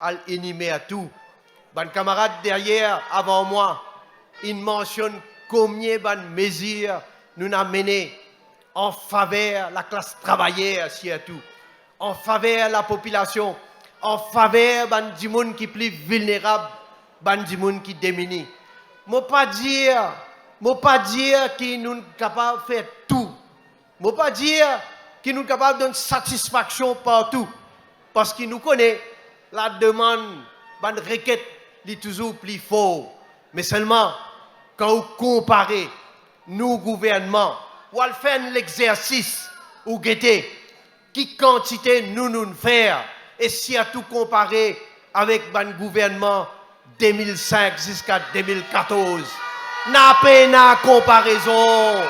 à l'inhimer à tout. Ban camarade derrière, avant moi, il mentionne combien de mesures nous avons menées en faveur de la classe travaillère, surtout, en faveur de la population, en faveur du monde qui est plus vulnérable, du monde qui est démuni. Je ne pas dire que nous sommes capables de faire tout. Je ne pas dire que nous sommes capables de donner satisfaction partout. Parce qu'il nous connaît, la demande, la requête, est toujours plus fort. Mais seulement, quand vous comparez nos gouvernements, ou à faire l'exercice, ou guetter, qui quantité nous faire, et surtout comparer avec le gouvernement 2005 jusqu'à 2014. N'a pas de comparaison.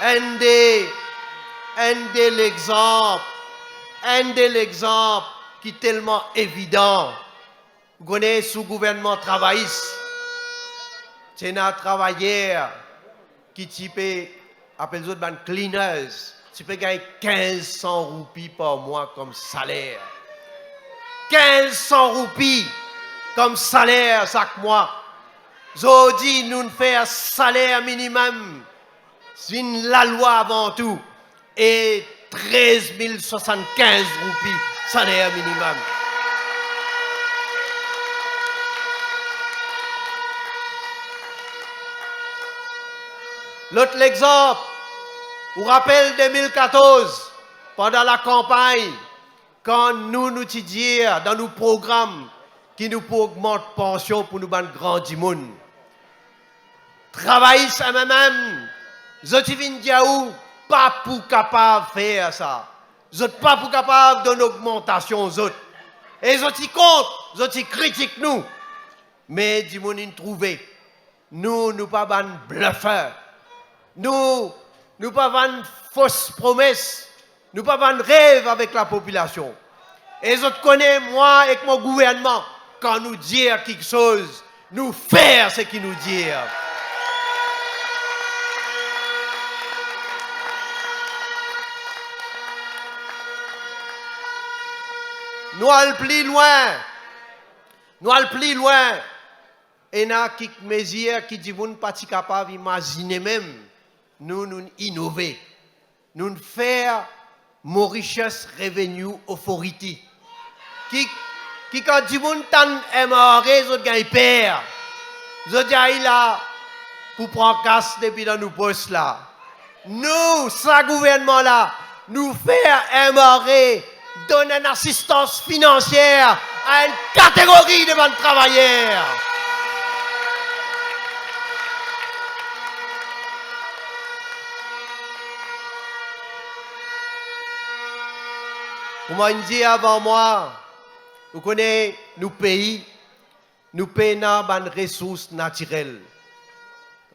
Un de l'exemple qui est tellement évident. Vous connaissez sous gouvernement travailliste. C'est un travailleur qui type, appelle les autres cleaners, tu peux gagner 1500 roupies par mois comme salaire. 1500 roupies comme salaire chaque mois. Aujourd'hui, nous faisons un salaire minimum. C'est la loi avant tout. Et 13 075 roupies, salaire minimum. L'autre exemple, vous rappelez 2014, pendant la campagne, quand nous étudions dans nos programmes qui nous augmentent la pension pour nous grand du monde. Travailler ça même, Zotivin Diaou, pas pour capable de faire ça. Vous n'êtes pas pour capable d'une augmentation. Et vous êtes contre, vous êtes critiquent nous. Mais du monde trouvé. Nous pas ban bluffeurs. Nous pas ban fausses promesses. Nous pas ban rêve avec la population. Et vous connaissez moi et mon gouvernement. Quand nous disons quelque chose, nous faire ce qu'il nous dit. Nous allons plus loin. Nous allons plus loin. Et il y a quelques mesures qui disent que nous ne sommes pas capables d'imaginer même. Nous innover. Nous faire nos richesses revenue authority. Qui quand dit que nous aimerons, nous gagnons père. Nous disons là pour prendre casse depuis dans nos postes là. Nous, ce gouvernement là, nous faire aimer. Donner une assistance financière à une catégorie de travailleurs. Vous m'avez dit avant moi, vous connaissez nos pays, nous payons des ressources naturelles.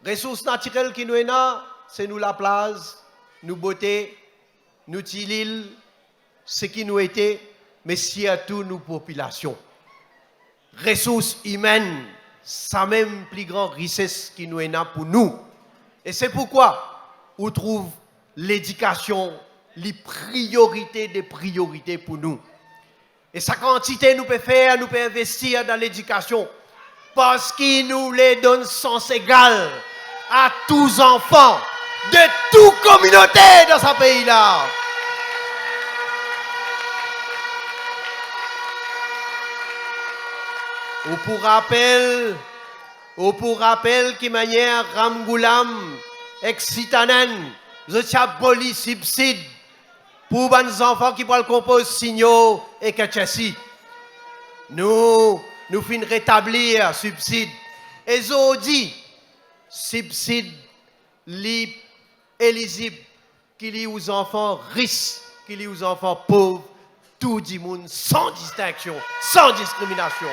Les ressources naturelles qui nous ont, c'est nous la plage, nous beauté, nous l'île, ce qui nous était, mais surtout nos populations. Ressources humaines, ça même plus grande richesse qui nous est là pour nous. Et c'est pourquoi on trouve l'éducation, les priorités des priorités pour nous. Et sa quantité nous peut faire, nous peut investir dans l'éducation parce qu'il nous les donne sens égal à tous enfants de toute communauté dans ce pays-là. Ou pour rappel, qui manière Ramgoulam, ex-citanen, je suis aboli subside pour les enfants qui pourraient composer signaux et kachassi. Nous finissons rétablir subside. Et aujourd'hui, subside libre, éligible, qu'il y ait aux enfants riches, qu'il y ait aux enfants pauvres, tout le monde sans distinction, sans discrimination.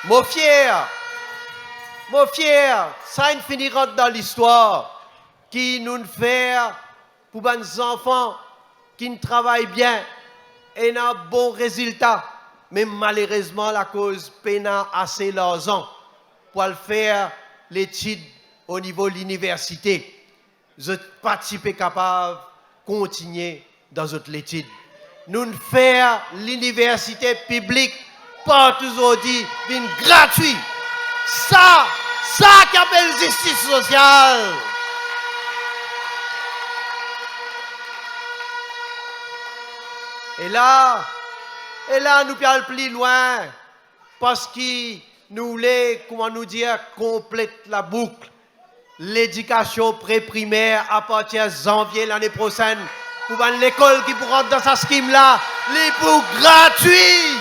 Mon fier, ça ne finira dans l'histoire qui nous fait pour les enfants qui ne travaillent bien et n'ont bon résultat. Mais malheureusement, la cause peine assez l'argent pour le faire l'étude au niveau de l'université. Vous n'êtes pas capable de continuer dans votre étude. Nous faire l'université publique partout aujourd'hui, gratuit. Ça qui appelle justice sociale. Et là, nous allons plus loin parce que nous voulons, comment nous dire, complète la boucle. L'éducation pré-primaire à partir de janvier l'année prochaine, pour l'école qui pourra rentrer dans sa scheme là, les pour gratuit.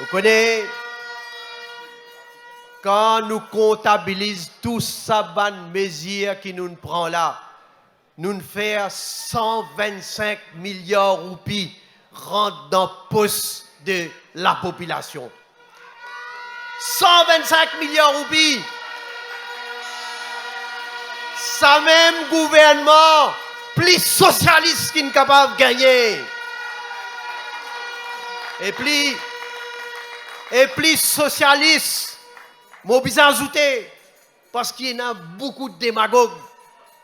Vous connaissez, quand nous comptabilisons tout ça, bonne mesure qui nous prend là, nous faisons 125 milliards de roupies rentrent dans le poste de la population. 125 milliards de roupies. Ça même gouvernement plus socialiste qui n'est capable de gagner. Et plus socialiste, moi je ajouter, parce qu'il y a beaucoup de démagogues,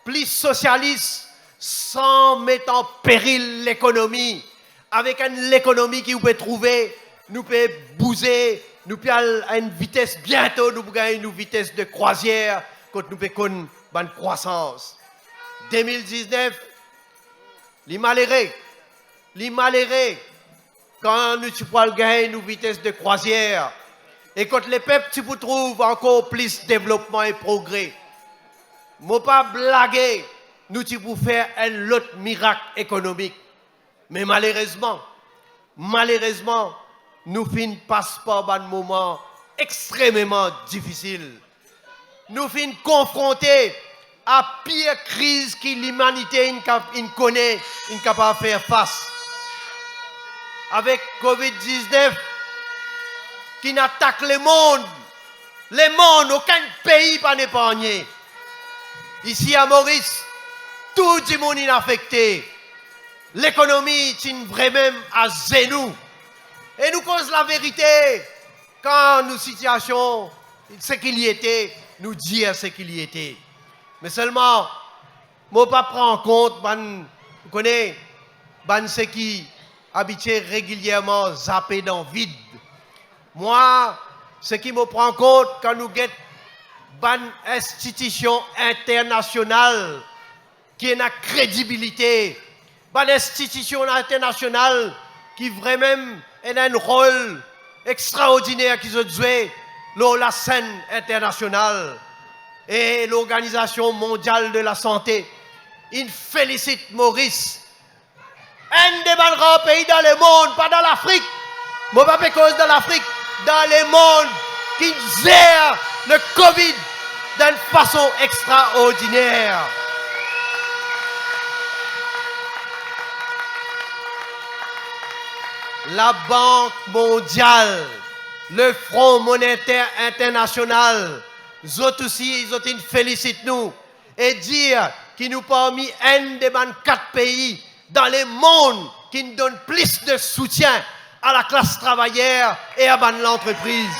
plus socialiste sans mettre en péril l'économie. Avec l'économie qui vous peut trouver, nous pouvons bouger, nous pouvons à une vitesse bientôt, nous pouvons gagner une vitesse de croisière quand nous pouvons une croissance. 2019, les malheureux, quand nous pouvons gagner une vitesse de croisière, et quand les peuples tu peux trouver encore plus de développement et progrès. Je ne pas blaguer, nous pouvons faire un autre miracle économique. Mais malheureusement, nous finissons par un moment extrêmement difficile. Nous finissons confrontés à la pire crise que l'humanité connaît, incapable de faire face. Avec Covid-19, qui attaque le monde, aucun pays pas épargné. Ici à Maurice, tout le monde est affecté. L'économie est vraiment à genoux. Et nous cause la vérité quand nous situation, ce qu'il y était, nous dire ce qu'il y était. Mais seulement, moi pas prendre en compte, vous connaissez, ce qui habitué régulièrement zapper dans le vide. Moi, ce qui me prend en compte quand nous avons une institution internationale qui a une crédibilité, une institution internationale qui vraiment a un rôle extraordinaire qu'ils ont joué dans la scène internationale et l'Organisation mondiale de la santé. Il félicite Maurice. Un des plus grands pays dans le monde, pas dans l'Afrique, mais pas cause de l'Afrique, dans le monde qui gère le Covid d'une façon extraordinaire. La Banque mondiale, le Fonds monétaire international, ils aussi, ils félicitent nous et dire qu'ils nous parmi un des 4 pays dans le monde qui nous donne plus de soutien à la classe travaillère et à l'entreprise.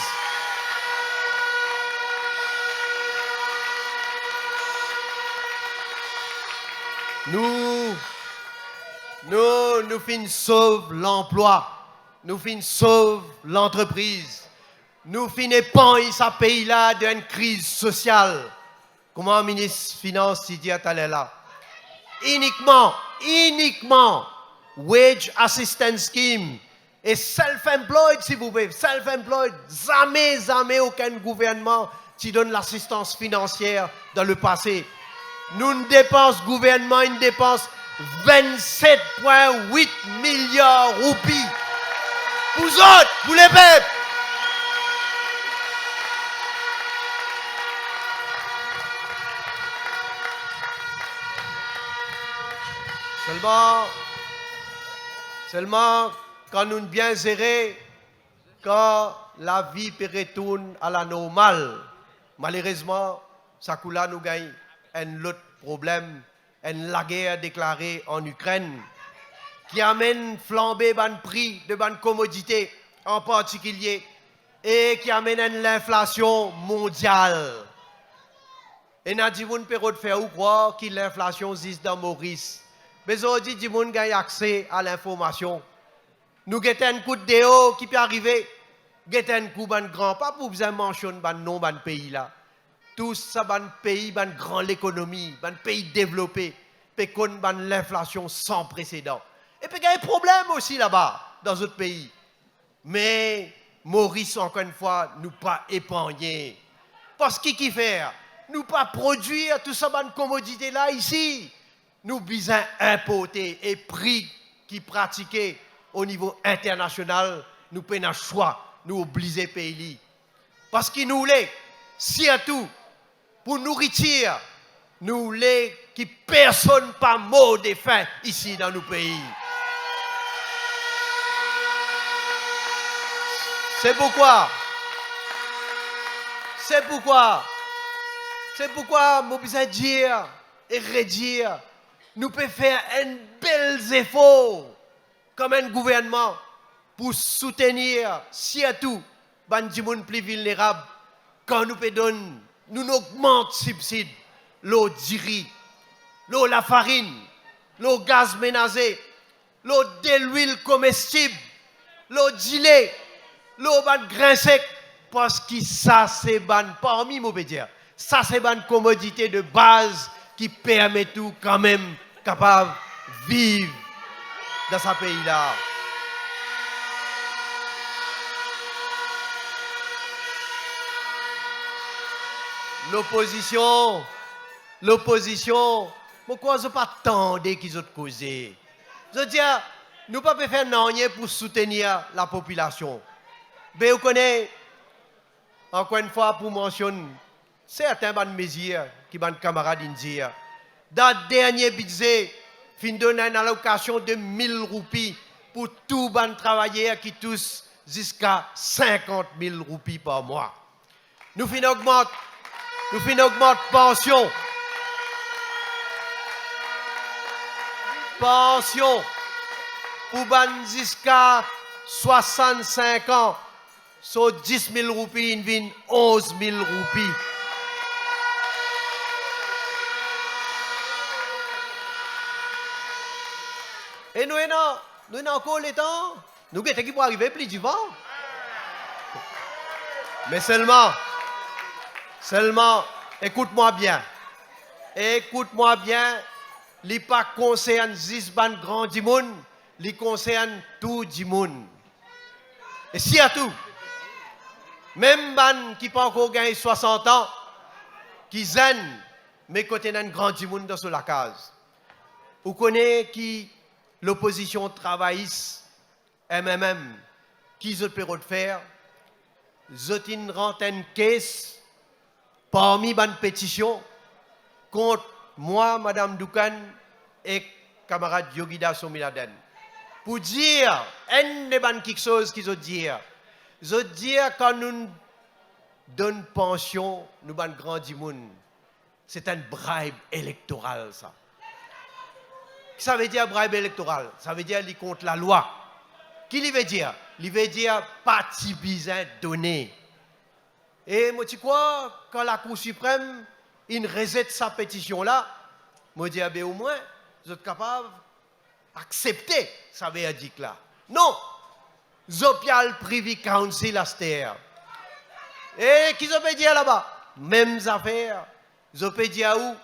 Nous finissons sauver l'emploi, nous finissons sauver l'entreprise, nous finissons pas ce pays-là d'une crise sociale. Comment le ministre des Finances dit à là? Uniquement Wage Assistance Scheme et self-employed, si vous voulez, self-employed, jamais aucun gouvernement qui donne l'assistance financière dans le passé. Nous ne dépensons, gouvernement, une dépense 27,8 milliards de roupies. Pour vous autres, pour les peuples. Seulement, quand nous bien gérés, quand la vie retourne à la normale, malheureusement, ça coule nous gagne un autre problème, la guerre déclarée en Ukraine, qui amène flambé ban prix de ban commodité en particulier, et qui amène l'inflation mondiale. Et nous avons peut faire ou croire que l'inflation existe dans Maurice. Mais aujourd'hui, nous avons accès à l'information. Nous avons un coup de déo qui peut arriver. Nous avons un coup de grand, pas pour vous mentionner le nom de pays là. Tout ça, c'est un pays, une grande économie, un pays développé, qui a l'inflation sans précédent. Et puis il y a des problèmes aussi là-bas, dans d'autres pays. Mais Maurice, encore une fois, nous pas épargner. Parce qui fait? Nous pas produire tout ça, une commodité là, ici. Nous besoin importer et prix qui pratiqués au niveau international, nous prenons un choix, nous obliger pays. Parce qu'il nous voulait, surtout, pour nourriture, nous voulons que personne pas mort de faim ici dans nos pays. C'est pourquoi, nous besoin dire et redire, nous pouvons faire un bel effort comme un gouvernement pour soutenir surtout les gens plus vulnérables quand nous pouvons nous augmentons les subsides, l'eau d'iri, l'eau la farine, l'eau gaz ménager, l'eau de l'huile comestible, l'eau d'ilé, l'eau de grain sec, parce que ça c'est parmi moi peux dire, ça c'est une commodité de base qui permet tout quand même capable de vivre dans ce pays-là. L'opposition, pourquoi je pas attendre qu'ils ont causé? Je veux dire, nous ne pouvons pas faire rien pour soutenir la population. Mais vous connaissez, encore une fois, pour mentionner certaines bonnes mesures qui sont camarades indiens. Dans le dernier budget, fin donne une allocation de 1000 roupies pour tous les travailleurs qui touchent jusqu'à 50 000 roupies par mois. Nous fin augmente pension. Pension pour ban jusqu'à 65 ans. Sur 10 000 roupies, il vient 11 000 roupies. Et nous avons encore le temps. Nous avons qui pour arriver plus du vent. Mais seulement, écoute-moi bien. Écoute-moi bien. Il ne concerne pas juste les grands du monde, il concerne tout le monde. Et surtout, même les qui pas encore gagné 60 ans, qui zen, mais côté d'un grand du monde dans la case. Vous connaissez qui l'opposition travailliste, MMM, qui ze peut faire, zotin rentre une caisse parmi les pétitions contre moi, Madame Doukan et camarade Yogida Somiladen. Pour dire, un des quelque chose qu'ils ont dit. Ils ont dit quand nous donnons pension, nous ban grand du monde. C'est un bribe électoral, ça. Ça veut dire bribe électoral. Ça veut dire qu'il contre la loi. Qui veut dire? Il veut dire parti bizarre donné. Et moi, tu crois, quand la Cour suprême, il rejette sa pétition-là, moi, je dis, ben, au moins, vous êtes capable d'accepter ça verdict-là. Non! Zopial Privy Council à terre. Et qui peut dire là-bas? Mêmes affaires. Ils peut dire où?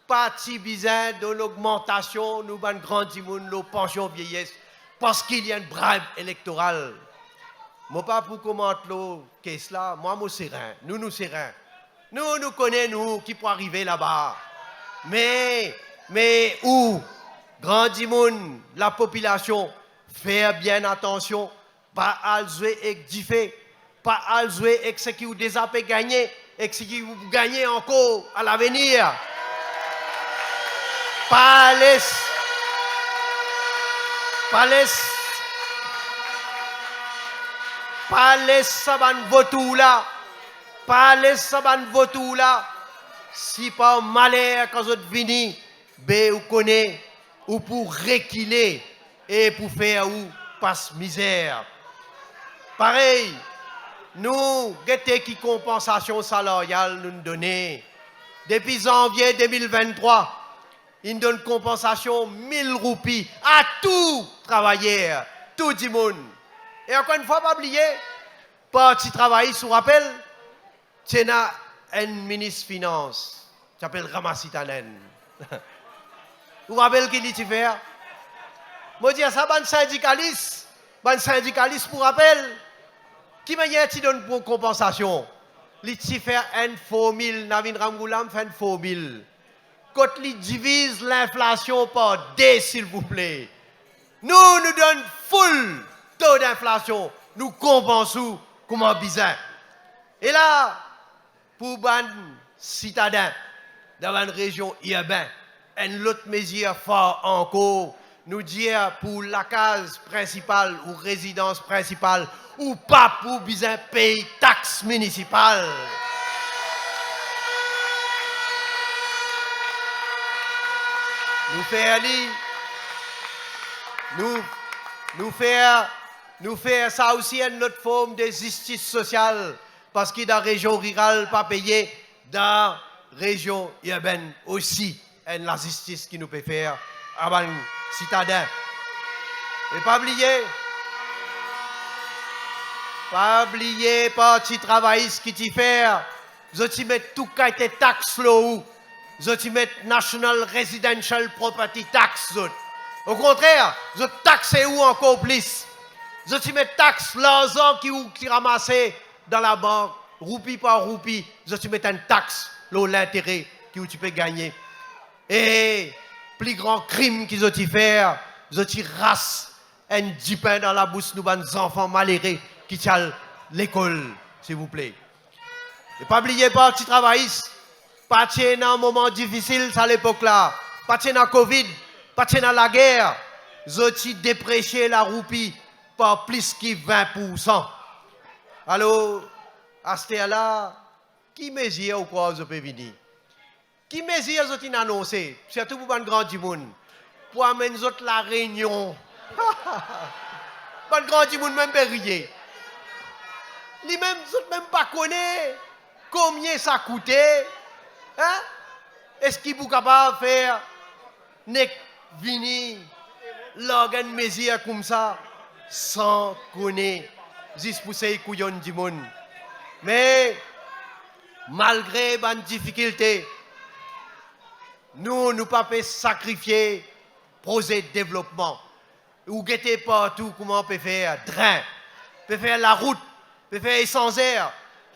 Parti bizarre de l'augmentation, nous ban grand monde, nos pensions vieillesse, parce qu'il y a une bribe électorale. Moi, pas pour commenter le caisse là, moi, serein. Nous serein. Nous connaissons, nous, qui peut arriver là-bas. Mais où? Grand monde, la population, faire bien attention, pas à jouer avec du fait, pas à jouer avec ce qui vous déjà gagné, et ce qui vous gagnez encore à l'avenir. Pas laisse ça ban votou là. Pas laisse ça ban votou là. Si par malheur quand vous êtes venu, vous connaissez ou pour reculer et pour faire ou passe misère. Pareil, nous, guettez qui compensation salariale nous donnons. Depuis janvier 2023, ils nous donnent compensation 1000 roupies à tout travailleur, tout le monde. Et encore une fois, pas oublier, parti travail, sous rappel, c'est un ministre finance, qui s'appelle Ramasitanen. Vous vous rappelez qui dit faire? Moi, dis ça, ban syndicaliste pour rappel, qui m'a dit donne pour compensation? Il fait un faux mille, Navin Ramgoulam fait un faux mille. Quand il divise l'inflation par 2, s'il vous plaît, nous donnons full taux d'inflation, nous compensons comment bizarre. Et là, pour les citadins dans une région urbaine, une autre mesure fort encore, nous dire pour la case principale ou résidence principale, ou pas pour bien payer taxe municipale. Nous faire ça aussi une autre forme de justice sociale, parce que dans la région rurale, pas payé, dans la région urbaine aussi, la justice qui nous peut faire avant les citadins. Et pas oublier, parti travailliste qui t'y fait, vous mettez tout qui été taxe là où, vous mettez National Residential Property Tax. Au contraire, vous taxez où encore plus. Vous mettez taxe l'argent qui ramassez dans la banque, roupie par roupie, vous mettez une taxe, l'intérêt que tu peux gagner. Et plus grand crime qu'ils ont fait, vous race un dipin dans la bouche nous les enfants malheureux qui sont l'école, s'il vous plaît. Et pas oublier parti travailliste, pas dans un moment difficile à l'époque là, pas dans la Covid, pas dans la guerre, vous avez déprécié la roupie par plus que 20%. Alors, à ce là, qui mesure ou quoi vous pouvez venir? Qui mesure vous avez annoncé, surtout pour les grands du monde, pour amener la réunion? Pas de grand du monde même berrier. Les mêmes même pas connaît combien ça coûtait. Hein? Est-ce qu'il est capable de faire nek vini l'organe mesure comme ça sans connaître juste pour ces couillons du monde. Mais malgré les difficultés, nous ne pouvons pas sacrifier projet de développement. Ou guetter partout comment on peut faire train, peut faire la route, peut faire essence-air,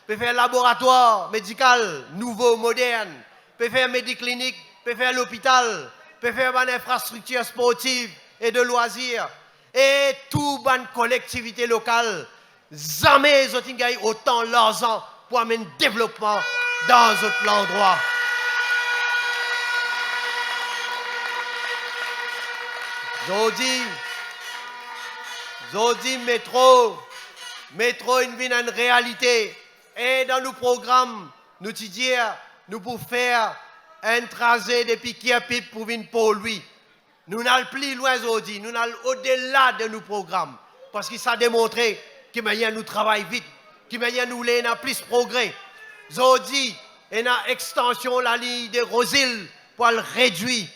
peut faire laboratoire médical nouveau, moderne, peut faire médiclinique, peut faire l'hôpital, peut faire une infrastructure sportive et de loisirs. Et tout bonne collectivité locale, jamais ils ont gagné autant l'argent pour amener un développement dans d'autres endroits. Zodi métro une réalité. Et dans nos programmes, nous disons, nous pouvons faire un trajet depuis Kiapip pour venir pour lui. Nous n'allons plus loin Zodi, nous allons au-delà de nos programmes. Parce que ça a démontré que nous travaillons vite, que nous avons plus de progrès. Zodi, et une extension la ligne de Rosil pour le réduire.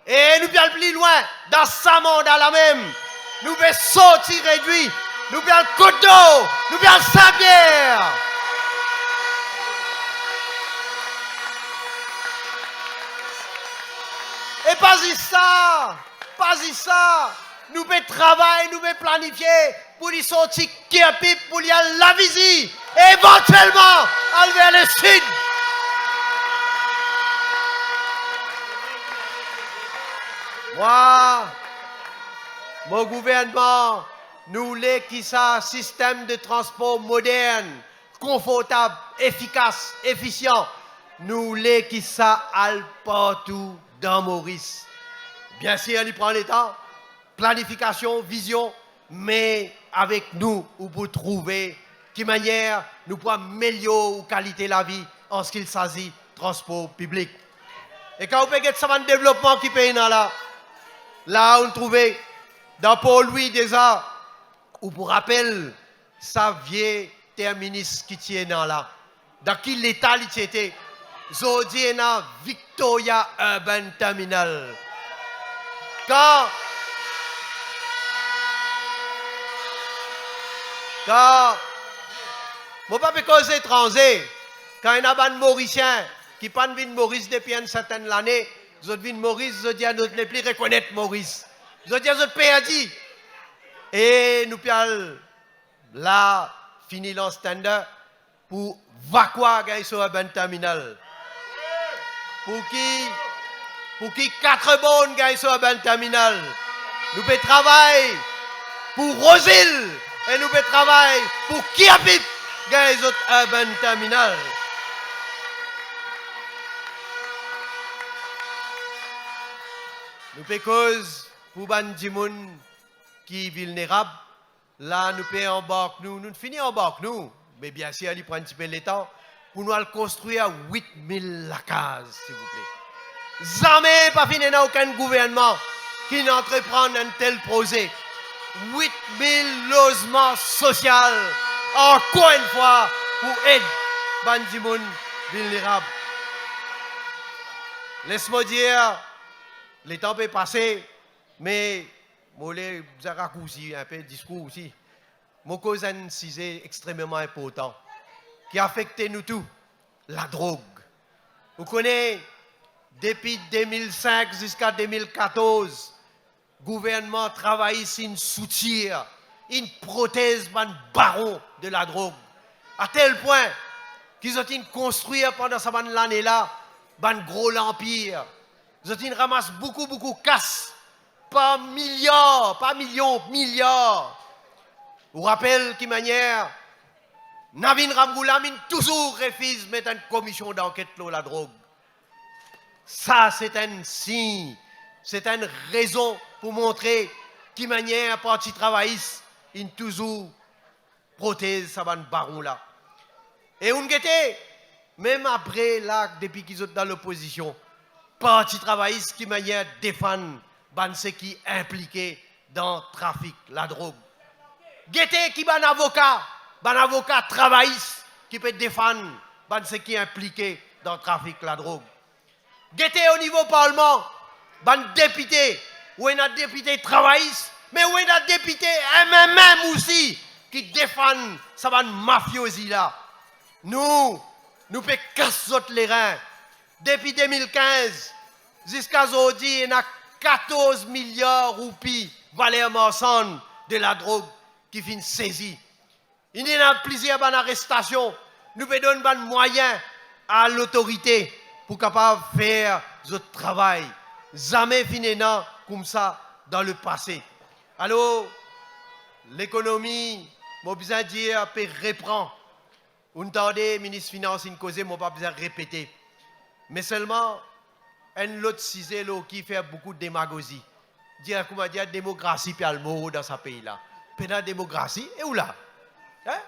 Et nous allons plus loin, dans sa mandat la même. Nous allons sortir réduit. Nous allons Côte d'Or. Nous allons Saint-Pierre. Et pas ça. Nous allons travailler, nous allons planifier pour y sortir Kiapip, pour y aller la visite. Et éventuellement, aller vers le sud. Moi, mon gouvernement, nous voulons qu'il y ait un système de transport moderne, confortable, efficace, efficient. Nous voulons qu'il y ait partout dans Maurice. Bien sûr, il prend l'État, planification, vision, mais avec nous, pour trouver de manière nous pouvons améliorer la qualité de la vie en ce qu'il s'agit de transport public. Et quand vous regardez ça, un développement qui paye là, on trouve dans Paul-Louis déjà, ou pour rappel, ça vient terminus qui tient là. Dans qui l'état il était? Zodi na Victoria Urban Terminal. Quand mon papa cause étranger, quand il y a un Mauricien qui pas de Maurice depuis une certaine année, vous êtes Maurice, vous dites à nous ne plus reconnaître Maurice. Vous dites à nous perdu. Et nous allons là finir le standard pour vacua sur Urban Terminal. Pour qui 4 bonnes gagnent sur Urban Terminal. Nous pouvons travailler pour Rosil et nous pouvons travailler pour Kiapip gagnent sur Urban Terminal. Nous pouvons cause pour Bandimoun qui est vulnérable. Là, nous pouvons embarquer nous. Nous finissons embarquer nous. Mais bien sûr, il prend un petit peu le temps pour nous construire 8000 cases, s'il vous plaît. Jamais pas fini dans aucun gouvernement qui n'entreprend un tel projet. 8000 logements sociaux, encore une fois, pour aider Bandimoun vulnérable. Laisse-moi dire, le temps peut passer, mais je vais raccourcir un peu le discours aussi. Mon cause un sujet extrêmement important qui affecte nous tous, la drogue. Vous connaissez, depuis 2005 jusqu'à 2014, le gouvernement travaille sur une soutien, une prothèse, un baron de la drogue. À tel point qu'ils ont construit pendant cette année-là un gros empire. Ils ont ramassé beaucoup de casse, pas milliards, pas millions, milliards. Vous rappelez qui manière Navin Ramgoulamine toujours refuse de mettre une commission d'enquête sur la drogue. Ça, c'est un signe, c'est une raison pour montrer qui manière parti travailliste, il toujours protège ça van baron là. Et on guettait, même après là, depuis qu'ils sont dans l'opposition, parti travailliste qui manière défendre ce qui est impliqué dans le trafic, la drogue. Guettait qui ban avocat travailliste qui peut défendre ce qui est impliqué dans le trafic, la drogue. Guettait au niveau parlement, député, ou un député travailliste, mais où un député MMM aussi qui défend ça mafiosi là. Nous pouvons casser les reins. Depuis 2015 jusqu'à aujourd'hui, il y a 14 milliards de roupies valeur marchande de la drogue qui finit saisie. Il y a plusieurs arrestations. Nous pouvons donner des moyens à l'autorité pour capable faire notre travail. Jamais fini comme ça dans le passé. Alors, l'économie, je vais besoin de dire, peut reprendre. Vous entendez, ministre des Finances, une cause, je n'ai pas besoin de répéter. Mais seulement, un autre sujet qui fait beaucoup de démagogie. Dire, comment dire, démocratie, puis le mot dans ce pays-là. Puis la démocratie, et où là? Hein?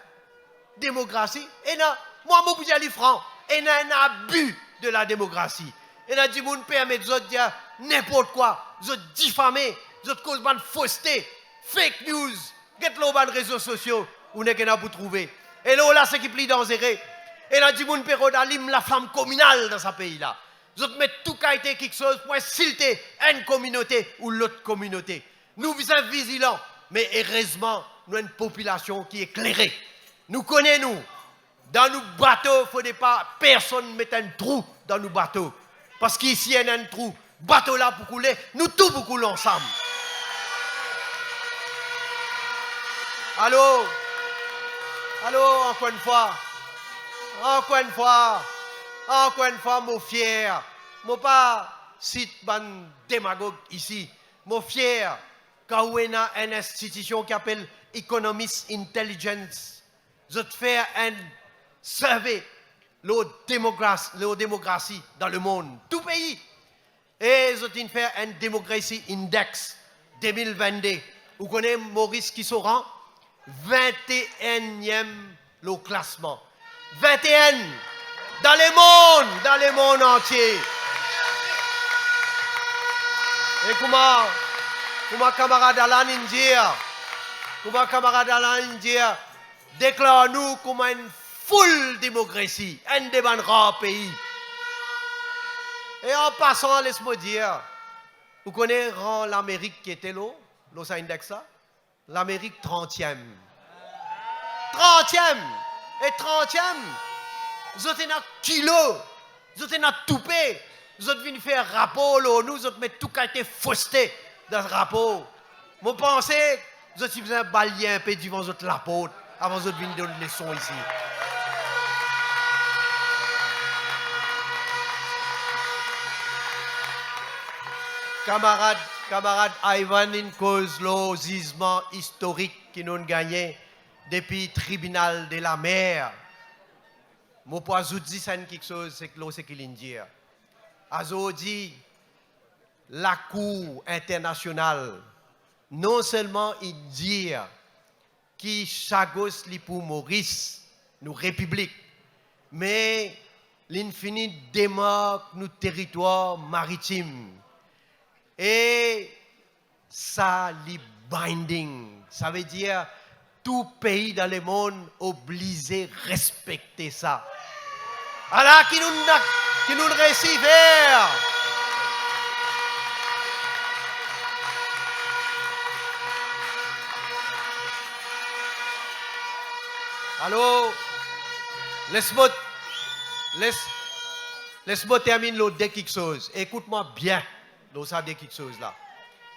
Démocratie, et là, moi, je peux dire franc, et il y a un abus de la démocratie. Et là, du monde permet de dire n'importe quoi, de diffamer, de cause de fausseté, fake news, get le ban réseaux sociaux, où n'est qu'on a pour trouver. Et là, c'est qui est plus dangereux. Et là, du monde peut allumer la flamme communale dans ce pays-là. Vous mettez tout qualité quelque chose pour insulter une communauté ou l'autre communauté. Nous sommes vigilants, mais heureusement, nous avons une population qui est éclairée. Nous connaissons, dans nos bateaux, il ne faut pas personne mette un trou dans nos bateaux. Parce qu'ici, il y a un trou. Bateau là pour couler, nous tous pour couler ensemble. Allô, encore une fois, mon fier. Moi pas cite ban démagogue ici. Mon fier quand on a une institution qui s'appelle Economist Intelligence. Je fais un survey la démocratie dans le monde, tout pays. Et je fais un démocratie index 2022. Vous connaissez Maurice qui sera 21e le classement. 21 dans le monde entier. Et comment camarade Alain India, déclare-nous comme une full démocratie, un des rares pays. Et en passant, laisse-moi dire, vous connaissez l'Amérique qui était là, l'os index là? L'Amérique 30e. 30e! Et 30e, vous êtes un kilo, vous êtes un toupé, vous êtes venu faire un rapport, là, nous autres mettons tout qui a été fausseté dans ce rapport. Moi, pensez, vous êtes un balayer un peu devant votre lapôtre avant de venir donner des leçons ici. Camarade Ivan, une cause le gisement historique qui nous a gagné depuis le tribunal de la mer. Moi, pour ajouter quelque chose, c'est que l'eau, c'est qu'il dit. Azo dit, la Cour internationale, non seulement il dit qui chagos li pour Maurice, nous république, mais l'infini démarque nos territoires maritimes. Et ça, li binding, ça veut dire tout pays dans le monde obligé de respecter ça. Alors, qui nous réussit vers. Alors, laisse-moi terminer l'autre quelque chose. Écoute-moi bien, l'autre ça quelque chose là.